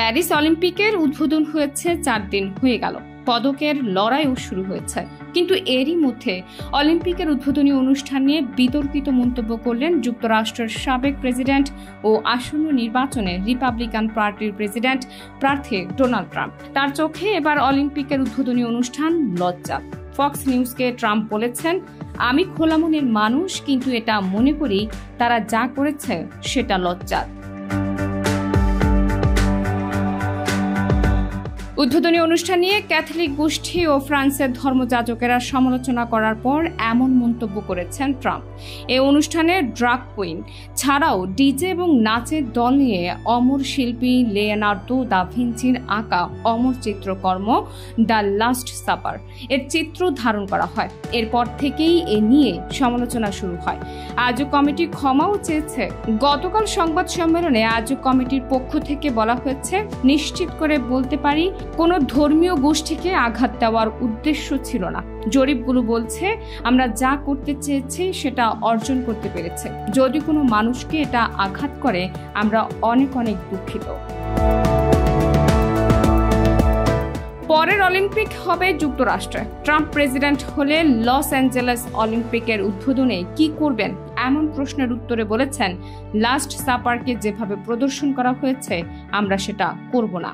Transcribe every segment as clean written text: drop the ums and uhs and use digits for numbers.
Paris অলিম্পিকের উদ্বোধন হয়েছে 4 দিন হয়ে গেল, পদকের লড়াইও শুরু হয়েছে। কিন্তু এরই মধ্যে অলিম্পিকের উদ্বোধনী অনুষ্ঠান নিয়ে বিতর্কিত মন্তব্য করলেন যুক্তরাষ্ট্রের সাবেক প্রেসিডেন্ট ও আসন্ন নির্বাচনে রিপাবলিকান পার্টির প্রেসিডেন্ট প্রার্থী ডোনাল্ড ট্রাম্প। তার চোখে এবার অলিম্পিকের উদ্বোধনী অনুষ্ঠান লজ্জা। ফক্স নিউজকে ট্রাম্প বলেছেন, আমি খোলা মনের মানুষ, কিন্তু এটা মনে করি তারা যা করেছে সেটা লজ্জা। উদ্বোধনী অনুষ্ঠান নিয়ে ক্যাথলিক গোষ্ঠী ও ফ্রান্সের ধর্মযাজকেরা সমালোচনা করার পর এমন মন্তব্য করেছেন ট্রাম্প। এই অনুষ্ঠানে ড্রাগ কুইন ছাড়াও ডিজে এবং নাচের দল নিয়ে অমর শিল্পী লিওনার্দো দা ভিঞ্চির আঁকা অমর চিত্রকর্ম দ্য লাস্ট সাপার এর চিত্র ধারণ করা হয়। এরপর থেকেই এ নিয়ে সমালোচনা শুরু হয়। আয়োজক কমিটি ক্ষমাও চেয়েছে। গতকাল সংবাদ সম্মেলনে আয়োজক কমিটির পক্ষ থেকে বলা হয়েছে, নিশ্চিত করে বলতে পারি কোনো ধর্মীয় গোষ্ঠীকে আঘাত দেওয়ার উদ্দেশ্য ছিল না। জরিপগুলো বলছে আমরা যা করতে চেয়েছি সেটা অর্জন করতে পেরেছে। যদি কোনো মানুষকে এটা আঘাত করে আমরা অনেক অনেক দুঃখিত। পরের অলিম্পিক হবে যুক্তরাষ্ট্রে। ট্রাম্প প্রেসিডেন্ট হলে লস অ্যাঞ্জেলেস অলিম্পিকের উদ্বোধনে কি করবেন এমন প্রশ্নের উত্তরে বলেছেন, লাস্ট সাপারকে যেভাবে প্রদর্শন করা হয়েছে আমরা সেটা করব না।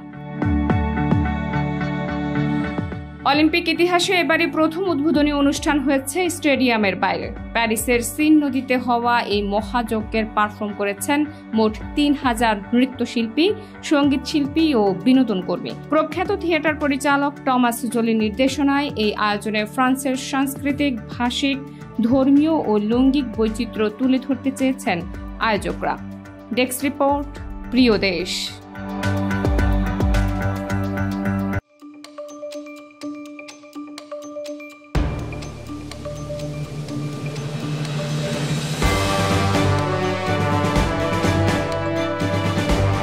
অলিম্পিক ইতিহাসে এবারই প্রথম উদ্বোধনী অনুষ্ঠান হয়েছে স্টেডিয়ামের বাইরে। প্যারিসের সিন নদীতে হওয়া এই মহাযজ্ঞের পারফর্ম করেছেন মোট 3000 নৃত্যশিল্পী, সঙ্গীত শিল্পী ও বিনোদন কর্মী। প্রখ্যাত থিয়েটার পরিচালক টমাস জোলির নির্দেশনায় এই আয়োজনে ফ্রান্সের সাংস্কৃতিক, ভাষিক, ধর্মীয় ও লৈঙ্গিক বৈচিত্র্য তুলে ধরতে চেয়েছেন আয়োজকরা। ডেস্ক রিপোর্ট, প্রিয় দেশ।